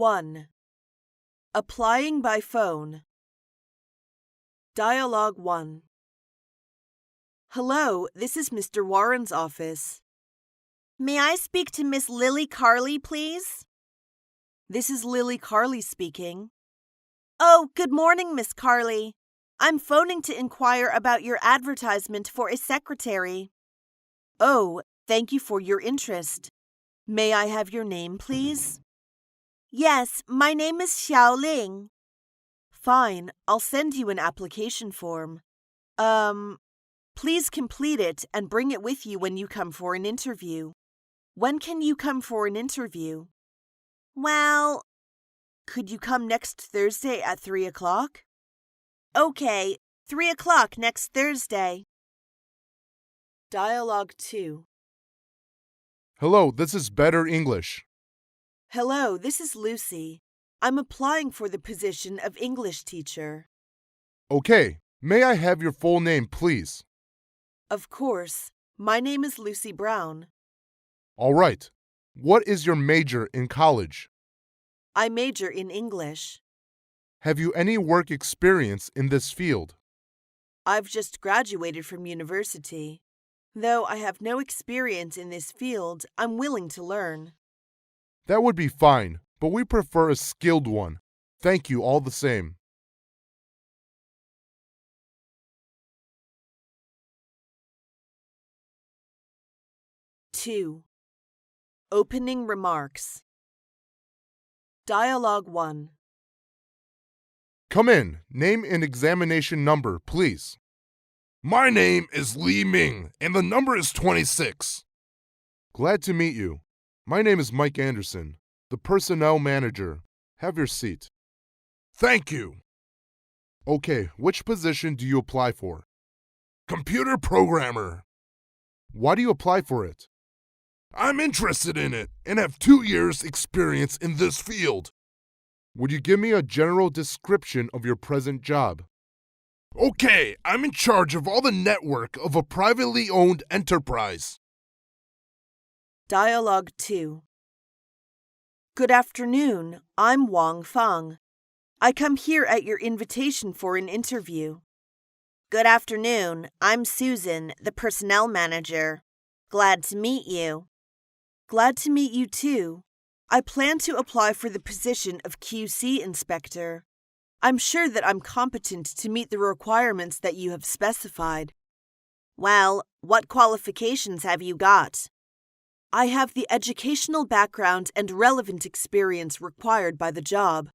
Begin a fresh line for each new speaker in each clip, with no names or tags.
1. Applying by phone. Dialogue 1. Hello, this is Mr. Warren's office.
May I speak to Miss Lily Carley, please?
This is Lily Carley speaking.
Oh, good morning, Miss Carley. I'm phoning to inquire about your advertisement for a secretary.
Oh, thank you for your interest. May I have your name, please?
Yes, my name is Xiao Ling.
Fine, I'll send you an application form. Please complete it and bring it with you when you come for an interview. When can you come for an interview?
Well,
could you come next Thursday at 3 o'clock?
Okay, 3 o'clock next Thursday.
Dialogue 2.
Hello, this is Better English.
Hello, this is Lucy. I'm applying for the position of English teacher.
Okay, may I have your full name, please?
Of course. My name is Lucy Brown.
All right. What is your major in college?
I major in English.
Have you any work experience in this field?
I've just graduated from university. Though I have no experience in this field, I'm willing to learn.
That would be fine, but we prefer a skilled one. Thank you all the same.
Two. Opening remarks. Dialogue 1.
Come in. Name and examination number, please.
My name is Li Ming, and the number is 26.
Glad to meet you. My name is Mike Anderson, the personnel manager. Have your seat.
Thank you.
Okay, which position do you apply for?
Computer programmer.
Why do you apply for it?
I'm interested in it and have 2 years' experience in this field.
Would you give me a general description of your present job?
Okay, I'm in charge of all the network of a privately owned enterprise.
Dialogue 2. Good afternoon. I'm Wang Fang. I come here at your invitation for an interview.
Good afternoon. I'm Susan, the personnel manager. Glad to meet you.
Glad to meet you too. I plan to apply for the position of QC inspector. I'm sure that I'm competent to meet the requirements that you have specified.
Well, what qualifications have you got?
I have the educational background and relevant experience required by the job.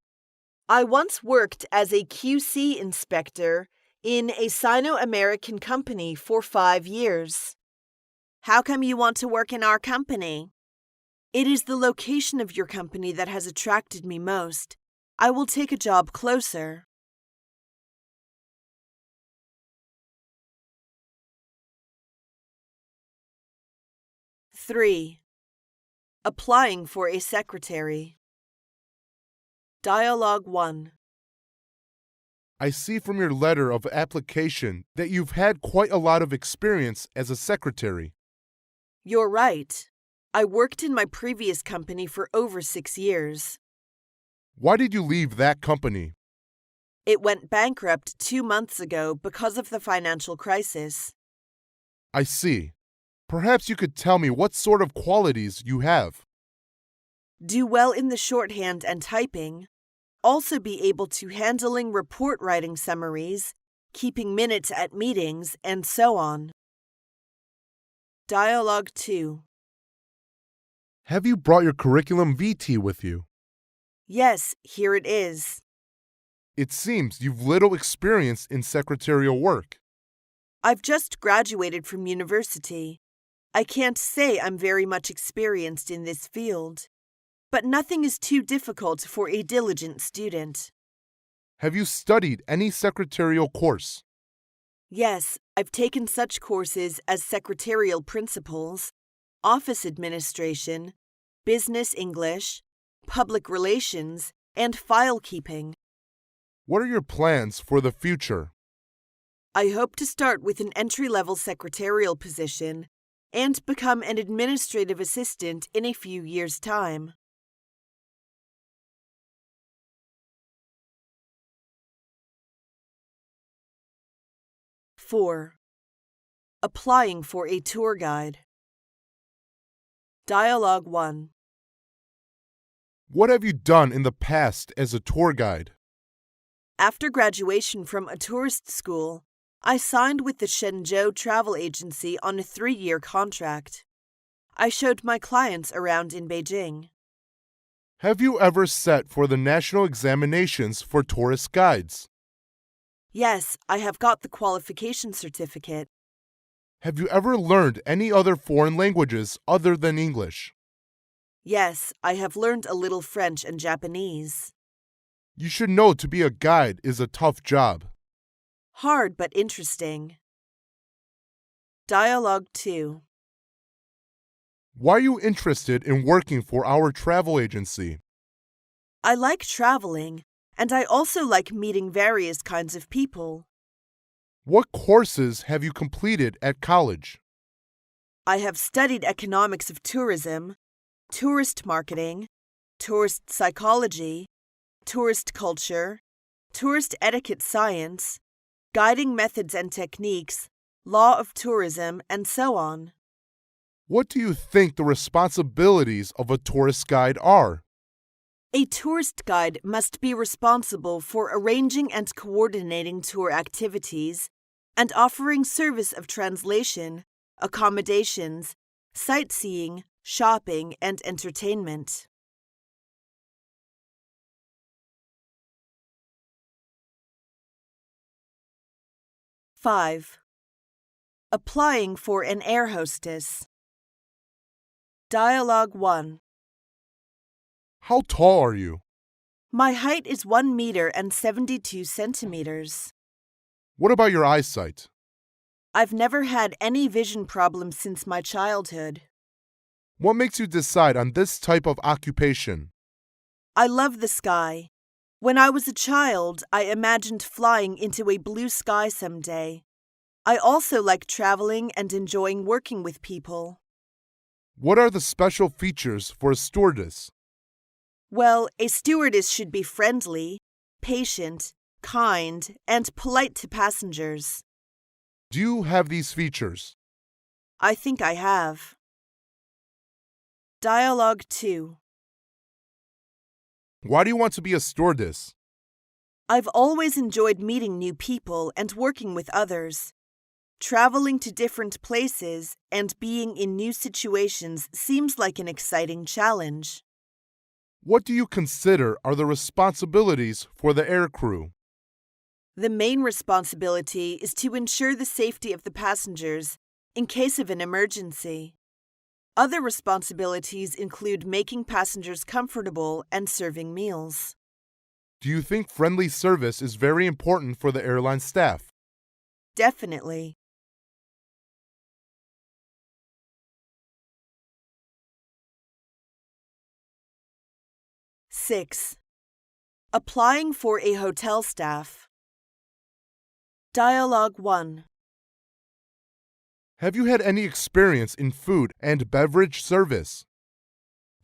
I once worked as a QC inspector in a Sino-American company for 5 years.
How come you want to work in our company?
It is the location of your company that has attracted me most. I will take a job closer. Three. Applying for a secretary. Dialogue 1.
I see from your letter of application that you've had quite a lot of experience as a secretary.
You're right. I worked in my previous company for over 6 years.
Why did you leave that company?
It went bankrupt 2 months ago because of the financial crisis.
I see. Perhaps you could tell me what sort of qualities you have.
Do well in the shorthand and typing. Also be able to handling report writing summaries, keeping minutes at meetings, and so on. Dialogue 2.
Have you brought your curriculum vitae with you?
Yes, here it is.
It seems you've little experience in secretarial work.
I've just graduated from university. I can't say I'm very much experienced in this field, but nothing is too difficult for a diligent student.
Have you studied any secretarial course?
Yes, I've taken such courses as secretarial principles, office administration, business English, public relations, and file keeping.
What are your plans for the future?
I hope to start with an entry-level secretarial position and become an administrative assistant in a few years' time. 4. Applying for a tour guide. Dialogue 1.
What have you done in the past as a tour guide?
After graduation from a tourist school, I signed with the Shenzhou Travel Agency on a 3-year contract. I showed my clients around in Beijing.
Have you ever sat for the national examinations for tourist guides?
Yes, I have got the qualification certificate.
Have you ever learned any other foreign languages other than English?
Yes, I have learned a little French and Japanese.
You should know to be a guide is a tough job.
Hard but interesting. Dialogue 2.
Why are you interested in working for our travel agency?
I like traveling, and I also like meeting various kinds of people.
What courses have you completed at college?
I have studied economics of tourism, tourist marketing, tourist psychology, tourist culture, tourist etiquette science, guiding methods and techniques, law of tourism, and so on.
What do you think the responsibilities of a tourist guide are?
A tourist guide must be responsible for arranging and coordinating tour activities and offering service of translation, accommodations, sightseeing, shopping, and entertainment. Five. Applying for an air hostess. Dialogue 1.
How tall are you?
My height is 1 meter and 72 centimeters.
What about your eyesight?
I've never had any vision problems since my childhood.
What makes you decide on this type of occupation?
I love the sky. When I was a child, I imagined flying into a blue sky someday. I also like traveling and enjoying working with people.
What are the special features for a stewardess?
Well, a stewardess should be friendly, patient, kind, and polite to passengers.
Do you have these features?
I think I have. Dialogue 2.
Why do you want to be a stewardess?
I've always enjoyed meeting new people and working with others. Traveling to different places and being in new situations seems like an exciting challenge.
What do you consider are the responsibilities for the aircrew?
The main responsibility is to ensure the safety of the passengers in case of an emergency. Other responsibilities include making passengers comfortable and serving meals.
Do you think friendly service is very important for the airline staff?
Definitely. Six. Applying for a hotel staff. Dialogue 1.
Have you had any experience in food and beverage service?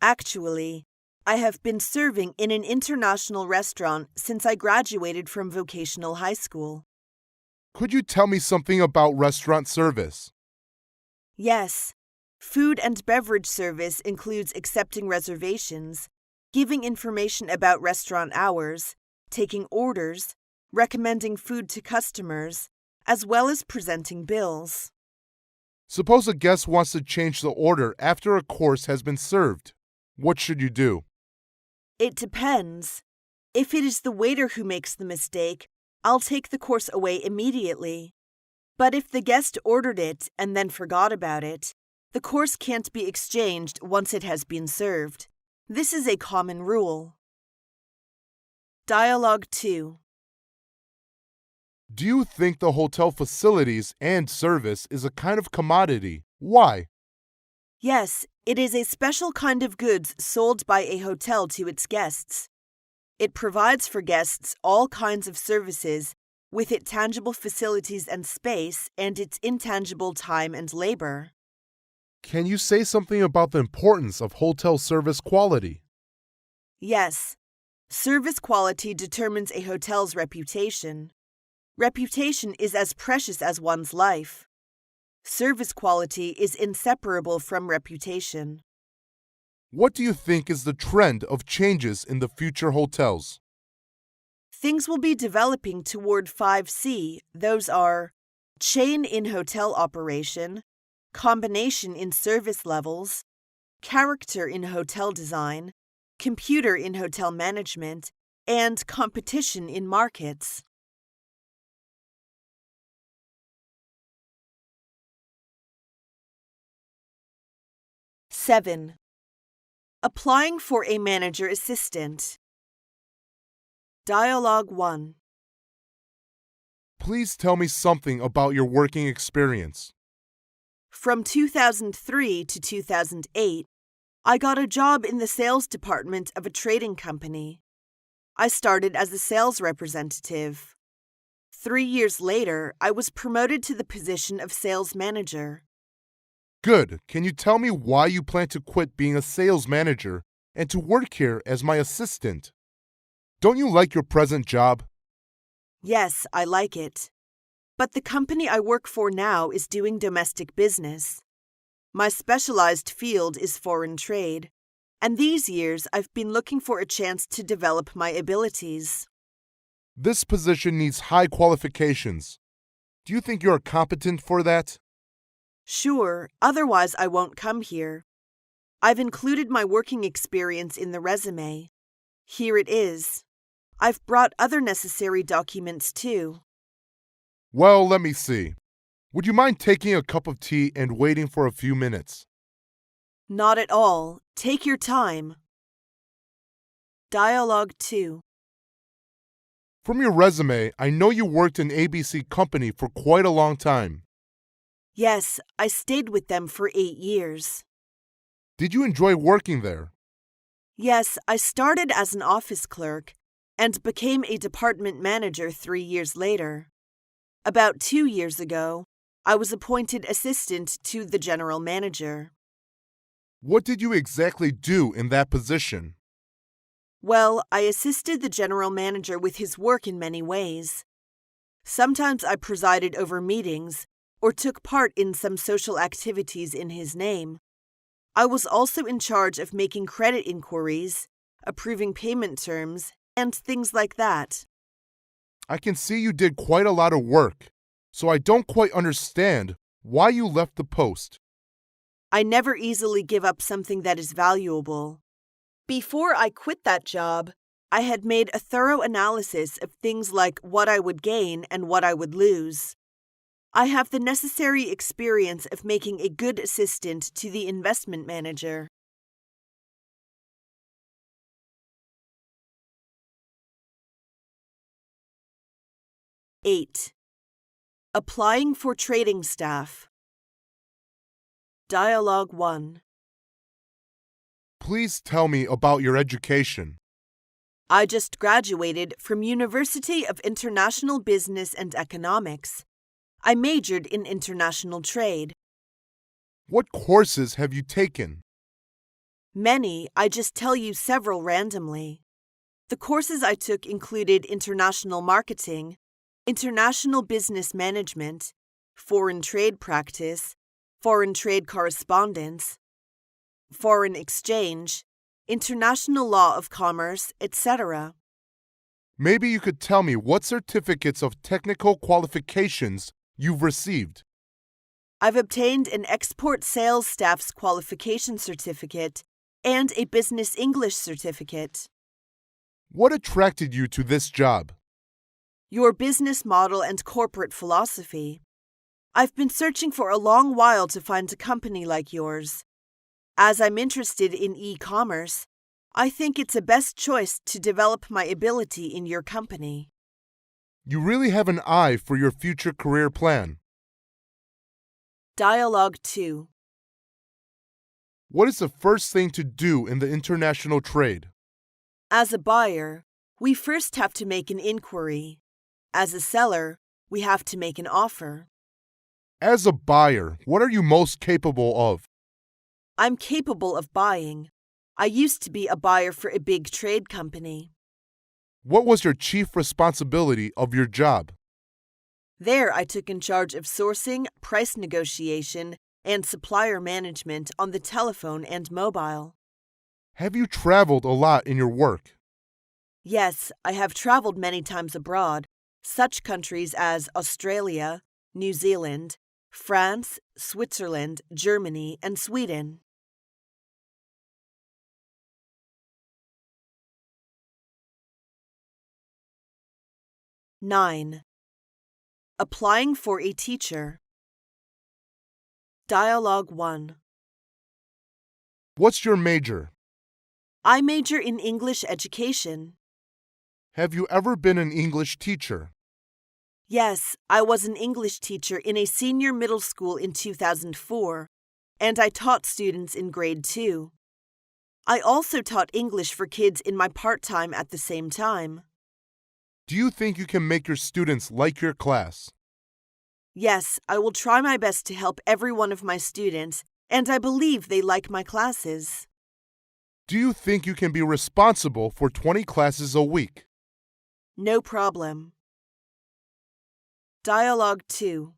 Actually, I have been serving in an international restaurant since I graduated from vocational high school.
Could you tell me something about restaurant service?
Yes, food and beverage service includes accepting reservations, giving information about restaurant hours, taking orders, recommending food to customers, as well as presenting bills.
Suppose a guest wants to change the order after a course has been served. What should you do?
It depends. If it is the waiter who makes the mistake, I'll take the course away immediately. But if the guest ordered it and then forgot about it, the course can't be exchanged once it has been served. This is a common rule. Dialogue 2.
Do you think the hotel facilities and service is a kind of commodity? Why?
Yes, it is a special kind of goods sold by a hotel to its guests. It provides for guests all kinds of services with its tangible facilities and space and its intangible time and labor.
Can you say something about the importance of hotel service quality?
Yes, service quality determines a hotel's reputation.
Reputation is as precious as one's life. Service quality is inseparable from reputation.
What do you think is the trend of changes in the future hotels?
Things will be developing toward 5C. Those are chain in hotel operation, combination in service levels, character in hotel design, computer in hotel management, and competition in markets. Seven. Applying for a manager assistant. Dialogue 1.
Please tell me something about your working experience.
From 2003 to 2008, I got a job in the sales department of a trading company. I started as a sales representative. 3 years later, I was promoted to the position of sales manager.
Good. Can you tell me why you plan to quit being a sales manager and to work here as my assistant? Don't you like your present job?
Yes, I like it. But the company I work for now is doing domestic business. My specialized field is foreign trade, and these years I've been looking for a chance to develop my abilities.
This position needs high qualifications. Do you think you are competent for that?
Sure, otherwise I won't come here. I've included my working experience in the resume. Here it is. I've brought other necessary documents too.
Well, let me see. Would you mind taking a cup of tea and waiting for a few minutes?
Not at all. Take your time. Dialogue 2.
From your resume, I know you worked in ABC Company for quite a long time.
Yes, I stayed with them for 8 years.
Did you enjoy working there?
Yes, I started as an office clerk and became a department manager 3 years later. About 2 years ago, I was appointed assistant to the general manager.
What did you exactly do in that position?
Well, I assisted the general manager with his work in many ways. Sometimes I presided over meetings or took part in some social activities in his name. I was also in charge of making credit inquiries, approving payment terms, and things like that.
I can see you did quite a lot of work, so I don't quite understand why you left the post.
I never easily give up something that is valuable. Before I quit that job, I had made a thorough analysis of things like what I would gain and what I would lose. I have the necessary experience of making a good assistant to the investment manager. Eight. Applying for trading staff. Dialogue 1.
Please tell me about your education.
I just graduated from University of International Business and Economics. I majored in international trade.
What courses have you taken?
Many, I just tell you several randomly. The courses I took included international marketing, international business management, foreign trade practice, foreign trade correspondence, foreign exchange, international law of commerce, etc.
Maybe you could tell me what certificates of technical qualifications you've received.
I've obtained an export sales staff's qualification certificate and a business English certificate.
What attracted you to this job?
Your business model and corporate philosophy. I've been searching for a long while to find a company like yours. As I'm interested in e-commerce, I think it's a best choice to develop my ability in your company.
You really have an eye for your future career plan.
Dialogue 2.
What is the first thing to do in the international trade?
As a buyer, we first have to make an inquiry. As a seller, we have to make an offer.
As a buyer, what are you most capable of?
I'm capable of buying. I used to be a buyer for a big trade company.
What was your chief responsibility of your job?
There, I took in charge of sourcing, price negotiation, and supplier management on the telephone and mobile.
Have you traveled a lot in your work?
Yes, I have traveled many times abroad, such countries as Australia, New Zealand, France, Switzerland, Germany, and Sweden. 9. Applying for a teacher. Dialogue 1.
What's your major?
I major in English education.
Have you ever been an English teacher?
Yes, I was an English teacher in a senior middle school in 2004, and I taught students in grade 2. I also taught English for kids in my part-time at the same time.
Do you think you can make your students like your class?
Yes, I will try my best to help every one of my students, and I believe they like my classes.
Do you think you can be responsible for 20 classes a week?
No problem. Dialogue 2.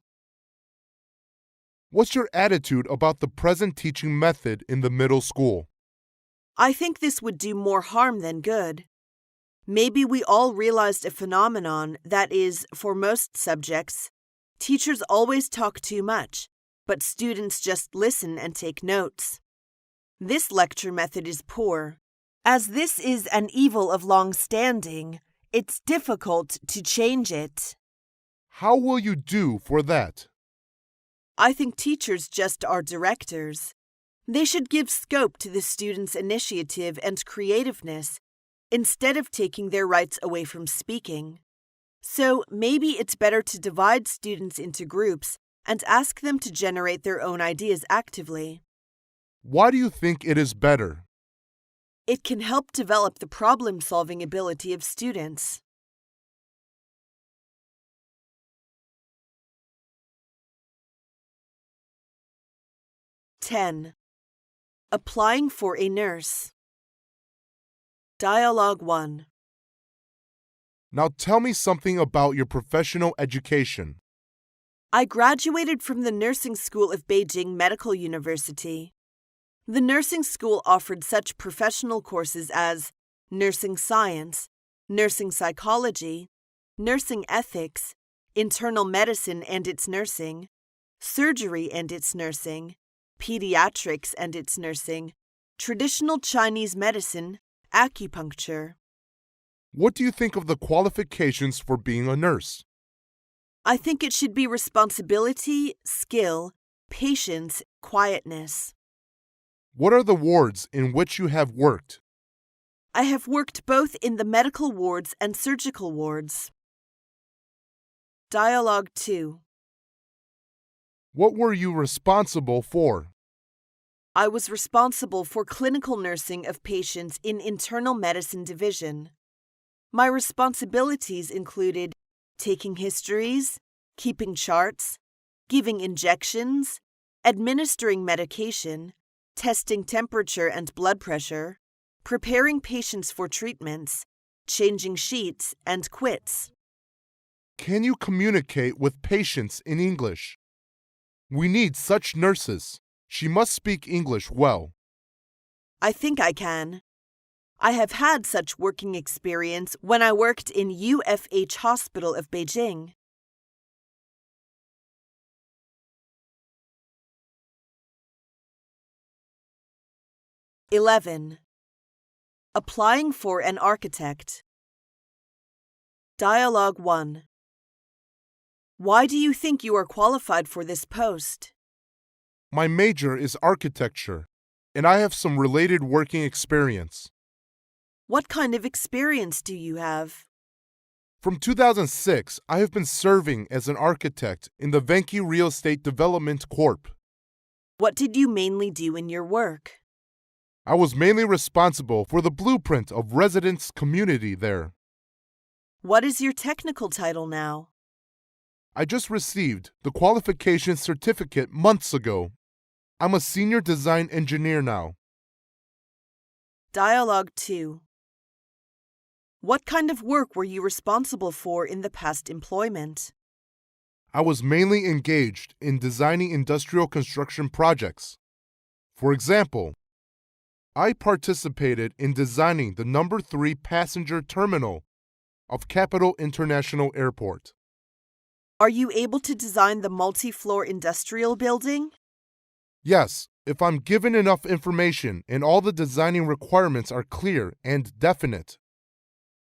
What's your attitude about the present teaching method in the middle school?
I think this would do more harm than good. Maybe we all realized a phenomenon that is, for most subjects, teachers always talk too much, but students just listen and take notes. This lecture method is poor. As this is an evil of long standing, it's difficult to change it.
How will you do for that?
I think teachers just are directors. They should give scope to the students' initiative and creativeness instead of taking their rights away from speaking. So maybe it's better to divide students into groups and ask them to generate their own ideas actively.
Why do you think it is better?
It can help develop the problem-solving ability of students. (10) Applying for a nurse. Dialogue 1.
Now tell me something about your professional education.
I graduated from the Nursing School of Beijing Medical University. The nursing school offered such professional courses as nursing science, nursing psychology, nursing ethics, internal medicine and its nursing, surgery and its nursing, pediatrics and its nursing, traditional Chinese medicine, acupuncture.
What do you think of the qualifications for being a nurse?
I think it should be responsibility, skill, patience, quietness.
What are the wards in which you have worked?
I have worked both in the medical wards and surgical wards. Dialogue 2.
What were you responsible for?
I was responsible for clinical nursing of patients in internal medicine division. My responsibilities included taking histories, keeping charts, giving injections, administering medication, testing temperature and blood pressure, preparing patients for treatments, changing sheets, and quits.
Can you communicate with patients in English? We need such nurses. She must speak English well.
I think I can. I have had such working experience when I worked in UFH Hospital of Beijing. (11) Applying for an architect. Dialogue 1. Why do you think you are qualified for this post?
My major is architecture, and I have some related working experience.
What kind of experience do you have?
From 2006, I have been serving as an architect in the Venki Real Estate Development Corp.
What did you mainly do in your work?
I was mainly responsible for the blueprint of residents' community there.
What is your technical title now?
I just received the qualification certificate months ago. I'm a senior design engineer now.
Dialogue 2. What kind of work were you responsible for in the past employment?
I was mainly engaged in designing industrial construction projects. For example, I participated in designing the number 3 passenger terminal of Capital International Airport.
Are you able to design the multi-floor industrial building?
Yes, if I'm given enough information and all the designing requirements are clear and definite.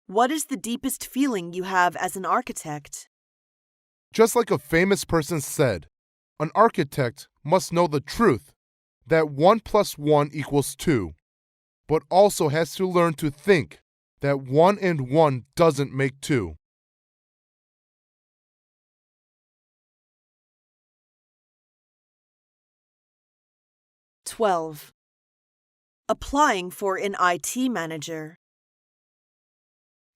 What is the deepest feeling you have as an architect?
Just like a famous person said, an architect must know the truth that 1 + 1 = 2, but also has to learn to think that 1 and 1 doesn't make 2.
(12) Applying for an IT manager.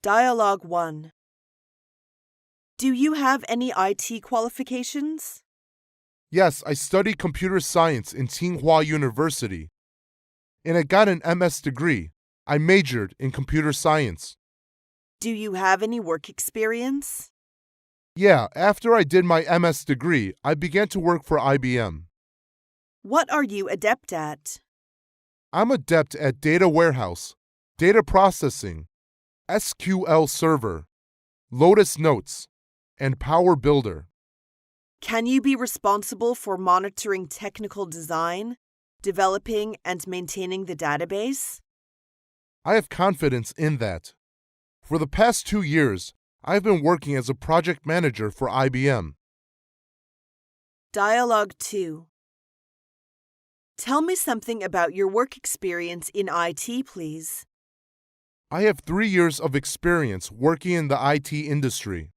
Dialogue 1. Do you have any IT qualifications?
Yes, I studied computer science in Tsinghua University, and I got an MS degree. I majored in computer science.
Do you have any work experience?
Yeah, after I did my MS degree, I began to work for IBM.
What are you adept at?
I'm adept at data warehouse, data processing, SQL Server, Lotus Notes, and Power Builder.
Can you be responsible for monitoring technical design, developing and maintaining the database?
I have confidence in that. For the past 2 years, I've been working as a project manager for IBM.
Dialogue 2. Tell me something about your work experience in IT, please.
I have 3 years of experience working in the IT industry.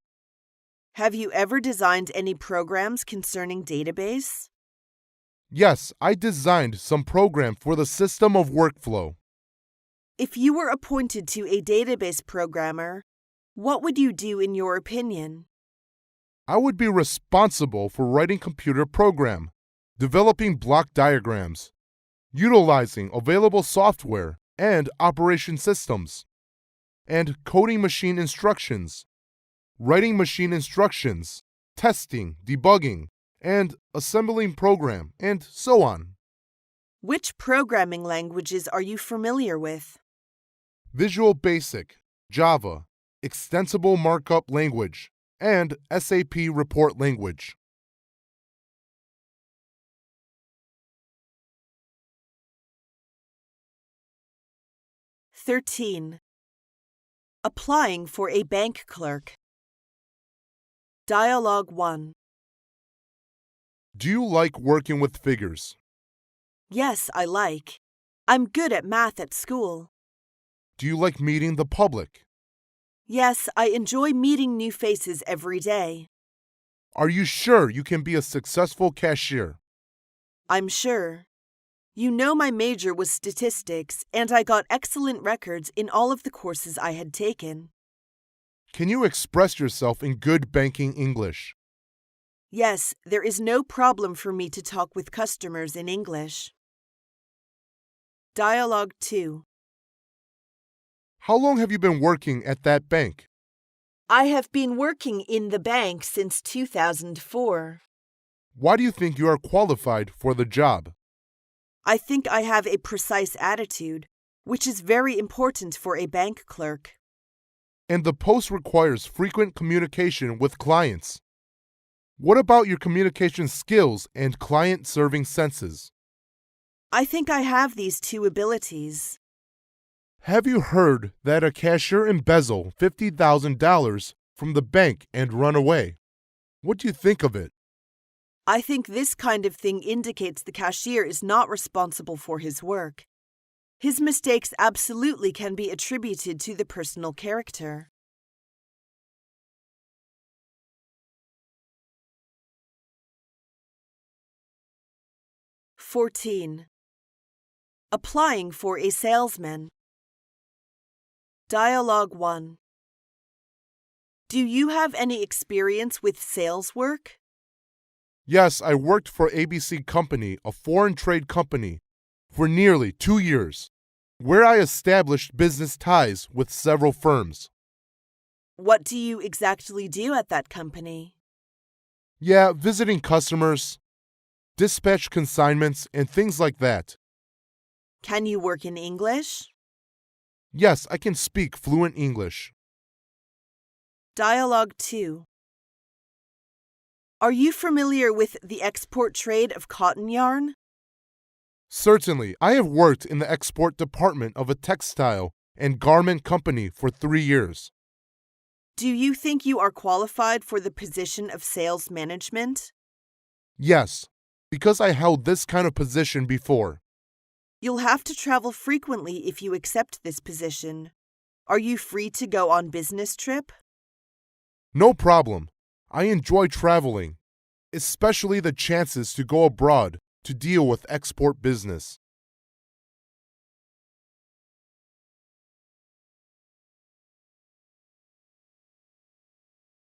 Have you ever designed any programs concerning database?
Yes, I designed some program for the system of workflow.
If you were appointed to a database programmer, what would you do in your opinion?
I would be responsible for writing computer program, developing block diagrams, utilizing available software and operation systems, and coding machine instructions, writing machine instructions, testing, debugging, and assembling program, and so on.
Which programming languages are you familiar with?
Visual Basic, Java, Extensible Markup Language, and SAP Report Language.
(13) Applying for a bank clerk. Dialogue 1.
Do you like working with figures?
Yes, I like. I'm good at math at school.
Do you like meeting the public?
Yes, I enjoy meeting new faces every day.
Are you sure you can be a successful cashier?
I'm sure. You know my major was statistics, and I got excellent records in all of the courses I had taken.
Can you express yourself in good banking English?
Yes, there is no problem for me to talk with customers in English. Dialogue 2.
How long have you been working at that bank?
I have been working in the bank since 2004.
Why do you think you are qualified for the job?
I think I have a precise attitude, which is very important for a bank clerk.
And the post requires frequent communication with clients. What about your communication skills and client-serving senses?
I think I have these two abilities.
Have you heard that a cashier embezzled $50,000 from the bank and run away? What do you think of it?
I think this kind of thing indicates the cashier is not responsible for his work. His mistakes absolutely can be attributed to the personal character. (14) Applying for a salesman. Dialogue 1. Do you have any experience with sales work?
Yes, I worked for ABC Company, a foreign trade company, for nearly 2 years, where I established business ties with several firms.
What do you exactly do at that company?
Yeah, visiting customers, dispatch consignments, and things like that.
Can you work in English?
Yes, I can speak fluent English.
Dialogue 2. Are you familiar with the export trade of cotton yarn?
Certainly, I have worked in the export department of a textile and garment company for 3 years.
Do you think you are qualified for the position of sales management?
Yes, because I held this kind of position before.
You'll have to travel frequently if you accept this position. Are you free to go on business trip?
No problem. I enjoy traveling, especially the chances to go abroad to deal with export business.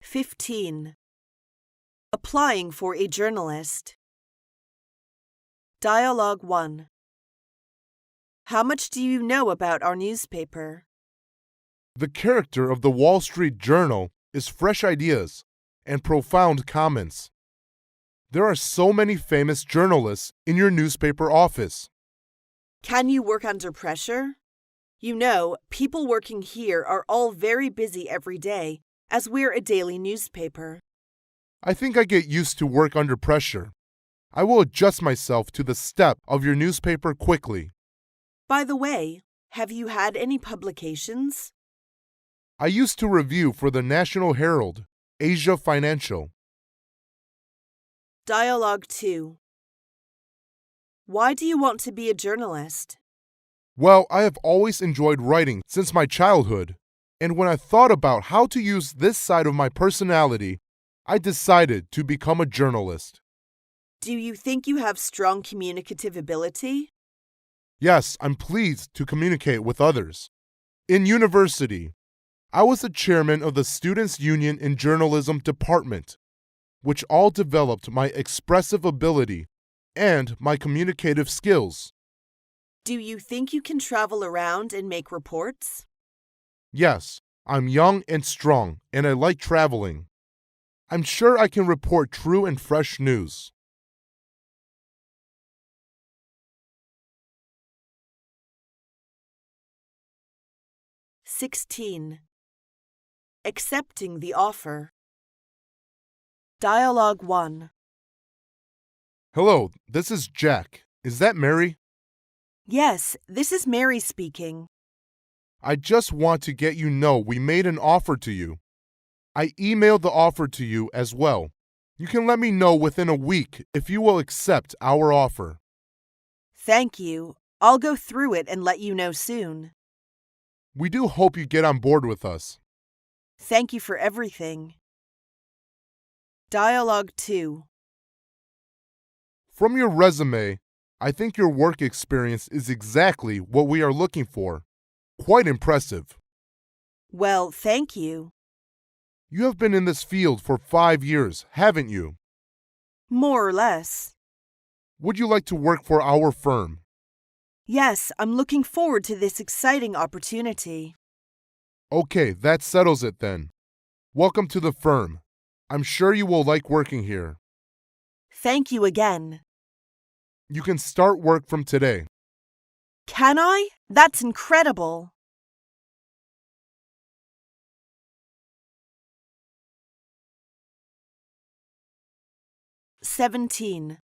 (15) Applying for a journalist. Dialogue 1. How much do you know about our newspaper?
The character of the Wall Street Journal is fresh ideas and profound comments. There are so many famous journalists in your newspaper office.
Can you work under pressure? You know, people working here are all very busy every day, as we're a daily newspaper.
I think I get used to work under pressure. I will adjust myself to the step of your newspaper quickly.
By the way, have you had any publications?
I used to review for the National Herald, Asia Financial.
Dialogue 2. Why do you want to be a journalist?
Well, I have always enjoyed writing since my childhood, and when I thought about how to use this side of my personality, I decided to become a journalist.
Do you think you have strong communicative ability?
Yes, I'm pleased to communicate with others. In university, I was the chairman of the Students' Union in Journalism Department, which all developed my expressive ability and my communicative skills.
Do you think you can travel around and make reports?
Yes, I'm young and strong, and I like traveling. I'm sure I can report true and fresh news.
(16) Accepting the offer. Dialogue 1.
Hello, this is Jack. Is that Mary?
Yes, this is Mary speaking.
I just want to get you know we made an offer to you. I emailed the offer to you as well. You can let me know within a week if you will accept our offer.
Thank you. I'll go through it and let you know soon.
We do hope you get on board with us.
Thank you for everything. Dialogue 2.
From your resume, I think your work experience is exactly what we are looking for. Quite impressive.
Well, thank you.
You have been in this field for 5 years, haven't you?
More or less.
Would you like to work for our firm?
Yes, I'm looking forward to this exciting opportunity.
Okay, that settles it then. Welcome to the firm. I'm sure you will like working here.
Thank you again.
You can start work from today.
Can I? That's incredible. (17)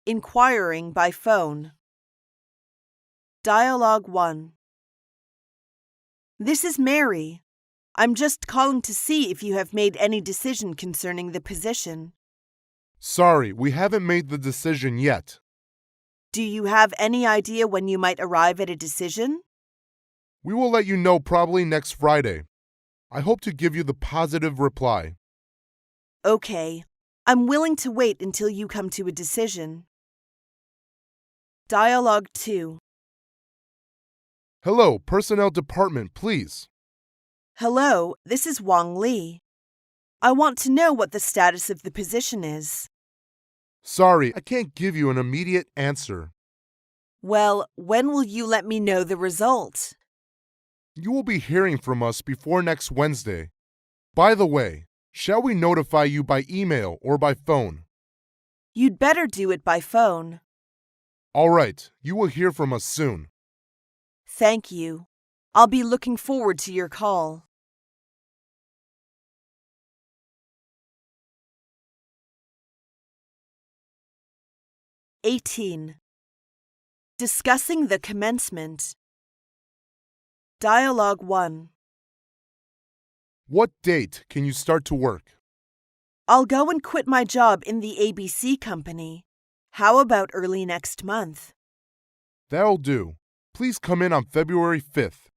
Inquiring by phone. Dialogue 1. This is Mary. I'm just calling to see if you have made any decision concerning the position.
Sorry, we haven't made the decision yet.
Do you have any idea when you might arrive at a decision?
We will let you know probably next Friday. I hope to give you the positive reply.
Okay. I'm willing to wait until you come to a decision. Dialogue 2.
Hello, Personnel Department, please.
Hello, this is Wang Li. I want to know what the status of the position is.
Sorry, I can't give you an immediate answer.
Well, when will you let me know the result?
You will be hearing from us before next Wednesday. By the way, Shall we notify you by email or by phone?
You'd better do it by phone.
All right, you will hear from us soon.
Thank you. I'll be looking forward to your call. (18) Discussing the commencement. Dialogue 1.
What date can you start to work?
I'll go and quit my job in the ABC company. How about early next month?
That'll do. Please come in on February 5th.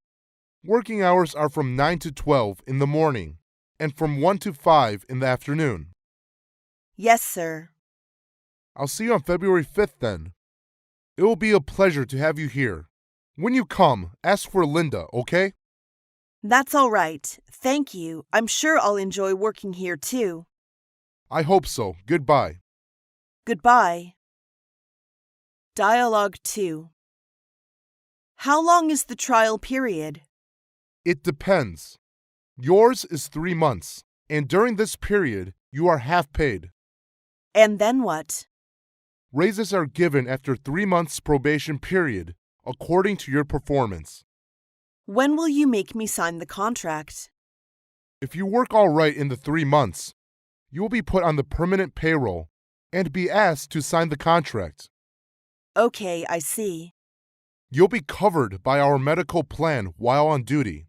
Working hours are from 9 to 12 in the morning and from 1 to 5 in the afternoon.
Yes, sir.
I'll see you on February 5th then. It will be a pleasure to have you here. When you come, ask for Linda, okay?
That's all right. Thank you. I'm sure I'll enjoy working here too.
I hope so. Goodbye.
Goodbye. Dialogue 2. How long is the trial period?
It depends. Yours is 3 months, and during this period, you are half paid.
And then what?
Raises are given after 3 months probation period, according to your performance.
When will you make me sign the contract?
If you work all right in the 3 months, you will be put on the permanent payroll and be asked to sign the contract.
Okay, I see.
You'll be covered by our medical plan while on duty.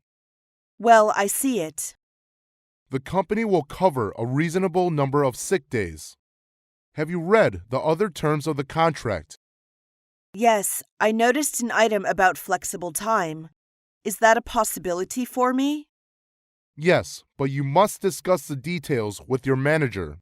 Well, I see it.
The company will cover a reasonable number of sick days. Have you read the other terms of the contract?
Yes, I noticed an item about flexible time. Is that a possibility for me?
Yes, but you must discuss the details with your manager.